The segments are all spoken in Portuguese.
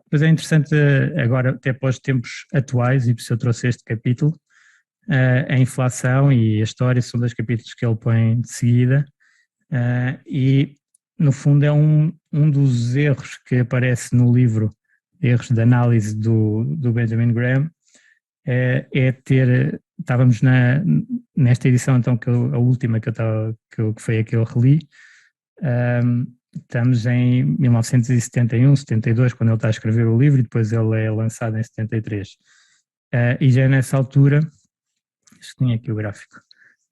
Pois é interessante agora, até para os tempos atuais, e por isso eu trouxe este capítulo, a inflação e a história são dois capítulos que ele põe de seguida, e no fundo é um dos erros que aparece no livro, erros de análise do Benjamin Graham, estávamos nesta edição então, a última que foi a que eu reli, estamos em 1971, 72, quando ele está a escrever o livro, e depois ele é lançado em 73. E já nessa altura, tinha aqui o gráfico,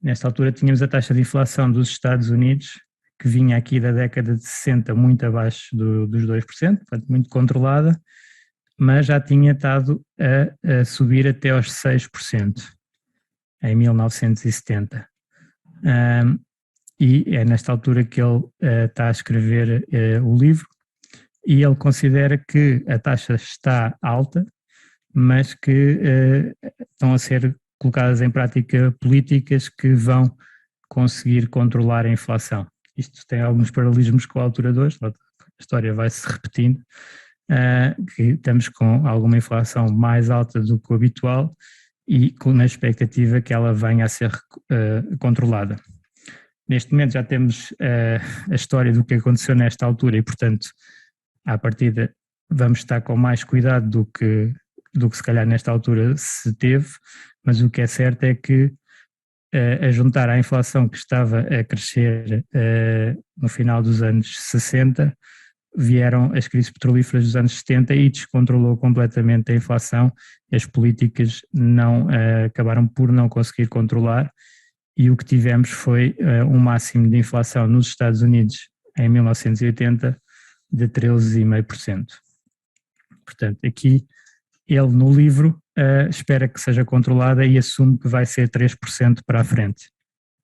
nesta altura tínhamos a taxa de inflação dos Estados Unidos, que vinha aqui da década de 60 muito abaixo dos 2%, portanto muito controlada, mas já tinha estado a subir até aos 6% em 1970. E é nesta altura que ele está a escrever o livro, e ele considera que a taxa está alta, mas que estão a ser colocadas em prática políticas que vão conseguir controlar a inflação. Isto tem alguns paralelismos com a altura de hoje, a história vai se repetindo, que estamos com alguma inflação mais alta do que o habitual e na expectativa que ela venha a ser controlada. Neste momento já temos a história do que aconteceu nesta altura e, portanto, à partida vamos estar com mais cuidado do que se calhar nesta altura se teve, mas o que é certo é que a juntar à inflação que estava a crescer no final dos anos 60, vieram as crises petrolíferas dos anos 70 e descontrolou completamente a inflação. As políticas acabaram por não conseguir controlar, e o que tivemos foi um máximo de inflação nos Estados Unidos em 1980 de 13,5%. Portanto, aqui ele no livro espera que seja controlada e assume que vai ser 3% para a frente.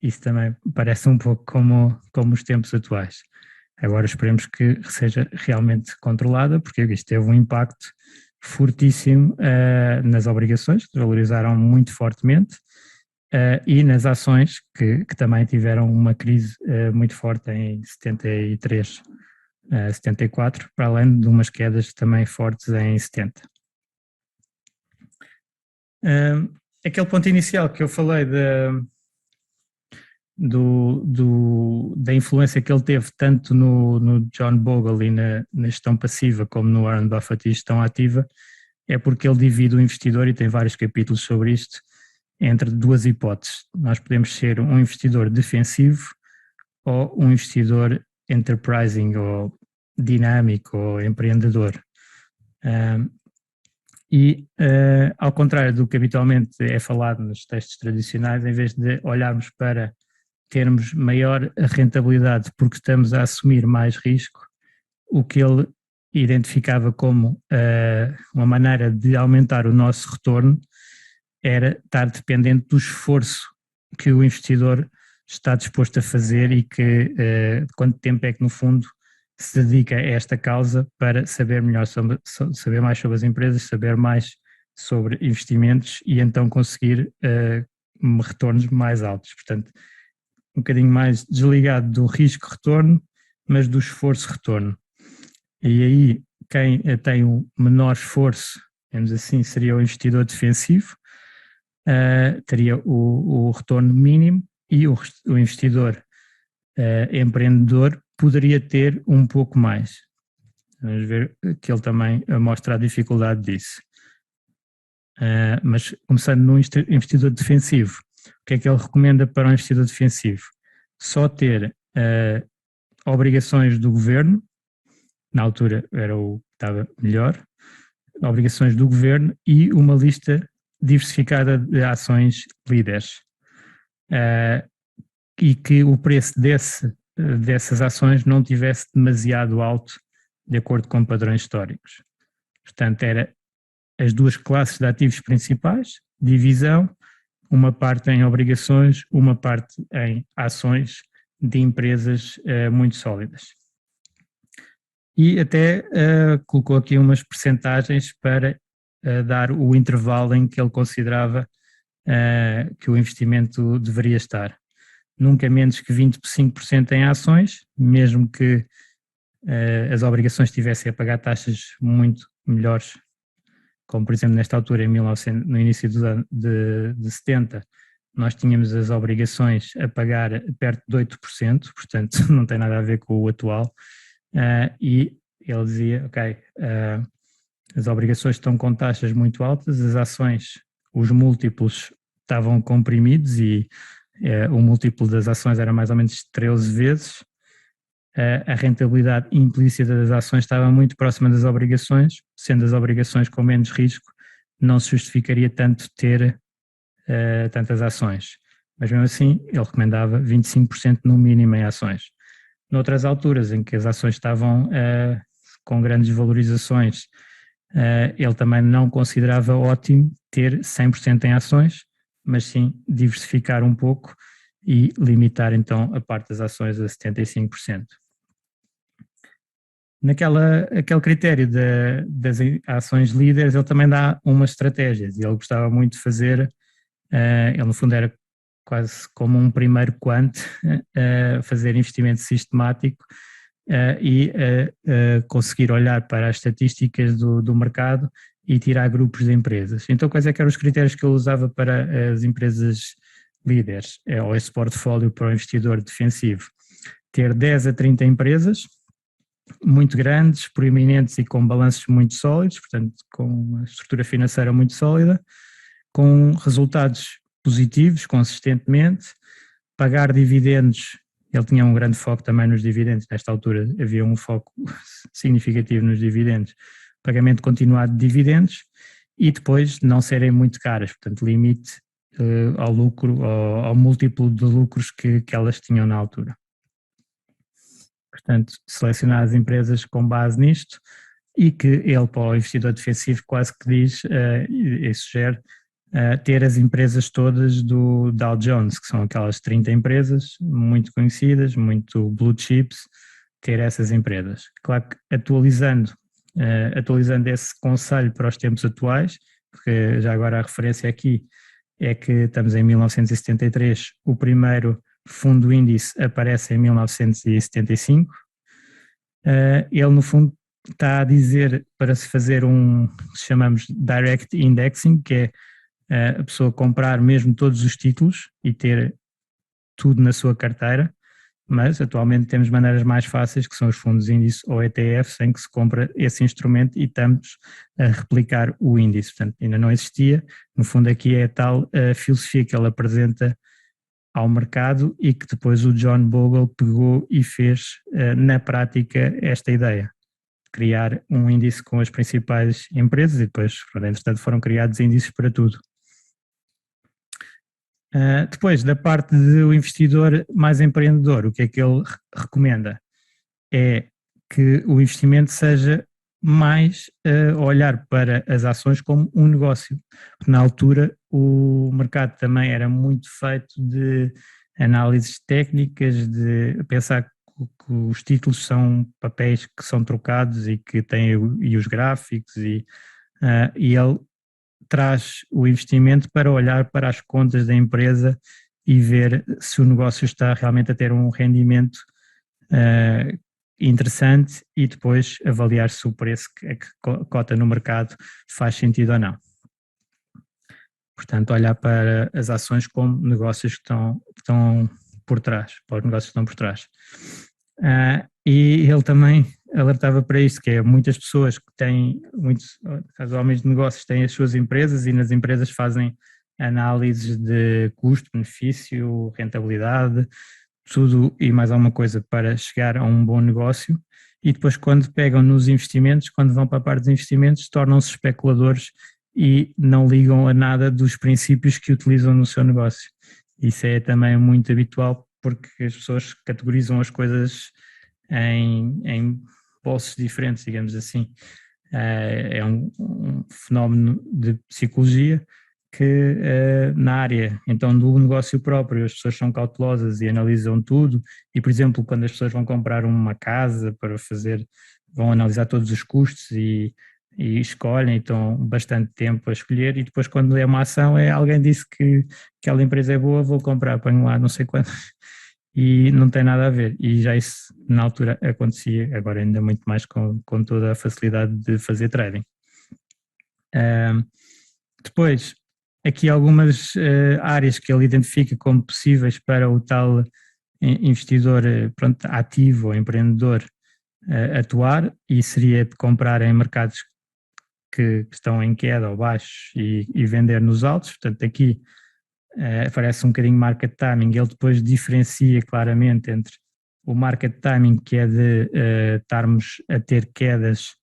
Isso também parece um pouco como os tempos atuais. Agora esperemos que seja realmente controlada, porque isto teve um impacto fortíssimo nas obrigações, que valorizaram muito fortemente, e nas ações, que também tiveram uma crise muito forte em 73, 74, para além de umas quedas também fortes em 70. Aquele ponto inicial que eu falei da influência que ele teve tanto no John Bogle e na gestão passiva como no Warren Buffett e gestão ativa, é porque ele divide o investidor, e tem vários capítulos sobre isto, entre duas hipóteses. Nós podemos ser um investidor defensivo ou um investidor enterprising ou dinâmico ou empreendedor. Ao contrário do que habitualmente é falado nos textos tradicionais, em vez de olharmos para termos maior rentabilidade porque estamos a assumir mais risco, o que ele identificava como uma maneira de aumentar o nosso retorno era estar dependente do esforço que o investidor está disposto a fazer e que quanto tempo é que no fundo se dedica a esta causa para saber melhor saber mais sobre as empresas, saber mais sobre investimentos e então conseguir retornos mais altos. Portanto, um bocadinho mais desligado do risco-retorno, mas do esforço-retorno. E aí quem tem o menor esforço, digamos assim, seria o investidor defensivo, teria o retorno mínimo, e o investidor empreendedor poderia ter um pouco mais. Vamos ver que ele também mostra a dificuldade disso. Mas começando no investidor defensivo, o que é que ele recomenda para um investidor defensivo? Só ter obrigações do governo, na altura era o que estava melhor, obrigações do governo e uma lista diversificada de ações líderes. E que o preço dessas ações não tivesse demasiado alto de acordo com padrões históricos. Portanto, era as duas classes de ativos principais, divisão, uma parte em obrigações, uma parte em ações de empresas muito sólidas. E até colocou aqui umas percentagens para dar o intervalo em que ele considerava que o investimento deveria estar. Nunca menos que 25% em ações, mesmo que as obrigações estivessem a pagar taxas muito, melhores, como por exemplo nesta altura, no início de 70, nós tínhamos as obrigações a pagar perto de 8%, portanto não tem nada a ver com o atual, e ele dizia, ok, as obrigações estão com taxas muito altas, as ações, os múltiplos estavam comprimidos e o múltiplo das ações era mais ou menos 13 vezes, a rentabilidade implícita das ações estava muito próxima das obrigações, sendo as obrigações com menos risco, não se justificaria tanto ter tantas ações. Mas mesmo assim, ele recomendava 25% no mínimo em ações. Noutras alturas em que as ações estavam com grandes valorizações, ele também não considerava ótimo ter 100% em ações, mas sim diversificar um pouco e limitar então a parte das ações a 75%. Aquele critério das ações líderes, ele também dá umas estratégias e ele gostava muito de fazer, ele no fundo era quase como um primeiro quant, fazer investimento sistemático e conseguir olhar para as estatísticas do mercado e tirar grupos de empresas. Então, quais é que eram os critérios que ele usava para as empresas líderes, ou esse portfólio para o investidor defensivo? Ter 10 a 30 empresas, muito grandes, proeminentes e com balanços muito sólidos, portanto, com uma estrutura financeira muito sólida, com resultados positivos consistentemente, pagar dividendos. Ele tinha um grande foco também nos dividendos, nesta altura havia um foco significativo nos dividendos, pagamento continuado de dividendos e depois não serem muito caras, portanto limite ao lucro, ao múltiplo de lucros que elas tinham na altura. Portanto, selecionar as empresas com base nisto e que ele, para o investidor defensivo, quase que diz e sugere ter as empresas todas do Dow Jones, que são aquelas 30 empresas muito conhecidas, muito blue chips, ter essas empresas. Claro que atualizando esse conselho para os tempos atuais, porque já agora a referência aqui é que estamos em 1973, o primeiro fundo índice aparece em 1975, ele no fundo está a dizer para se fazer chamamos direct indexing, que é a pessoa comprar mesmo todos os títulos e ter tudo na sua carteira, mas atualmente temos maneiras mais fáceis, que são os fundos índice ou ETFs, em que se compra esse instrumento e estamos a replicar o índice. Portanto, ainda não existia. No fundo aqui é a tal filosofia que ele apresenta ao mercado e que depois o John Bogle pegou e fez na prática esta ideia. Criar um índice com as principais empresas e depois, entretanto, foram criados índices para tudo. Depois, da parte do investidor mais empreendedor, o que é que ele recomenda? É que o investimento seja mais olhar para as ações como um negócio. Porque na altura o mercado também era muito feito de análises técnicas, de pensar que os títulos são papéis que são trocados e que têm e os gráficos e ele traz o investimento para olhar para as contas da empresa e ver se o negócio está realmente a ter um rendimento interessante e depois avaliar se o preço que cota no mercado faz sentido ou não. Portanto, olhar para as ações como negócios que estão por trás, para os negócios que estão por trás. E ele também alertava para isto, que é muitas pessoas que têm, muitos homens de negócios têm as suas empresas e nas empresas fazem análises de custo, benefício, rentabilidade, tudo e mais alguma coisa para chegar a um bom negócio e depois quando pegam nos investimentos, quando vão para a parte dos investimentos, tornam-se especuladores e não ligam a nada dos princípios que utilizam no seu negócio. Isso é também muito habitual porque as pessoas categorizam as coisas em bolsos diferentes, digamos assim. É um fenómeno de psicologia que na área então do negócio próprio as pessoas são cautelosas e analisam tudo e, por exemplo, quando as pessoas vão comprar uma casa para fazer, vão analisar todos os custos e escolhem, então bastante tempo a escolher e depois quando é uma ação alguém disse que aquela empresa é boa, vou comprar, ponho lá não sei quanto e não tem nada a ver e já isso na altura acontecia, agora ainda muito mais com toda a facilidade de fazer trading. Depois, aqui algumas áreas que ele identifica como possíveis para o tal investidor pronto, ativo ou empreendedor atuar, e seria de comprar em mercados que estão em queda ou baixos e vender nos altos. Portanto, aqui aparece um bocadinho market timing. Ele depois diferencia claramente entre o market timing, que é de estarmos a ter quedas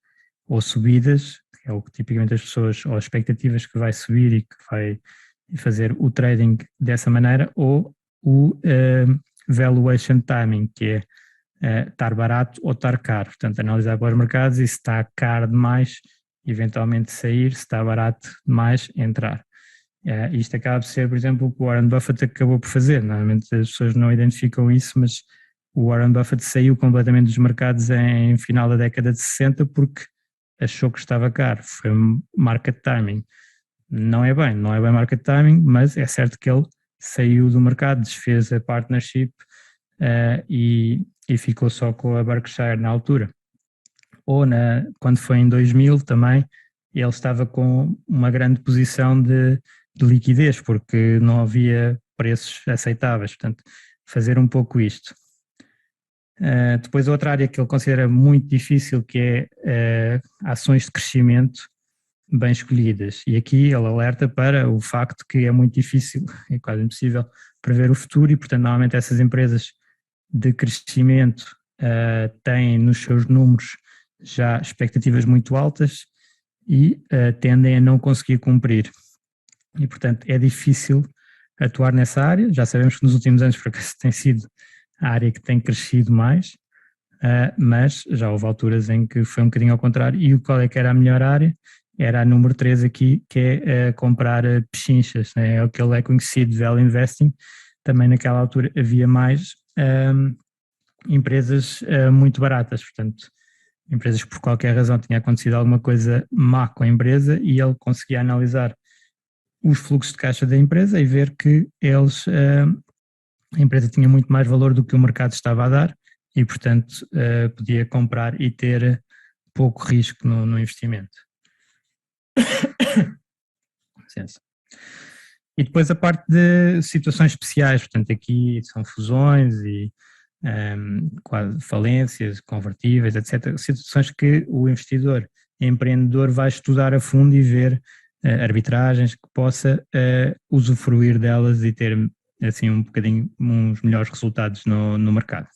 ou subidas, que é o que tipicamente as pessoas, ou expectativas que vai subir e que vai fazer o trading dessa maneira, ou o valuation timing, que é estar barato ou estar caro. Portanto, analisar para os mercados e se está caro demais, eventualmente sair, se está barato demais, entrar. Isto acaba por ser, por exemplo, o que o Warren Buffett acabou por fazer. Normalmente as pessoas não identificam isso, mas o Warren Buffett saiu completamente dos mercados em final da década de 60 porque achou que estava caro. Foi market timing. Não é bem market timing, mas é certo que ele saiu do mercado, desfez a partnership e ficou só com a Berkshire na altura. Ou quando foi em 2000 também, ele estava com uma grande posição de liquidez, porque não havia preços aceitáveis. Portanto, fazer um pouco isto. Depois outra área que ele considera muito difícil, que é ações de crescimento bem escolhidas, e aqui ele alerta para o facto que é muito difícil, é quase impossível prever o futuro, e portanto normalmente essas empresas de crescimento têm nos seus números já expectativas muito altas e tendem a não conseguir cumprir, e portanto é difícil atuar nessa área. Já sabemos que nos últimos anos por acaso tem sido a área que tem crescido mais, mas já houve alturas em que foi um bocadinho ao contrário. E qual é que era a melhor área? Era a número 3 aqui, que é comprar pechinchas, né? É o que ele é conhecido, value investing. Também naquela altura havia mais empresas muito baratas, portanto, empresas que por qualquer razão tinha acontecido alguma coisa má com a empresa, e ele conseguia analisar os fluxos de caixa da empresa e ver que a empresa tinha muito mais valor do que o mercado estava a dar, e portanto podia comprar e ter pouco risco no investimento. Licença. E depois a parte de situações especiais, portanto aqui são fusões e falências, convertíveis, etc. Situações que o investidor empreendedor vai estudar a fundo e ver arbitragens que possa usufruir delas e ter assim um bocadinho uns melhores resultados no mercado.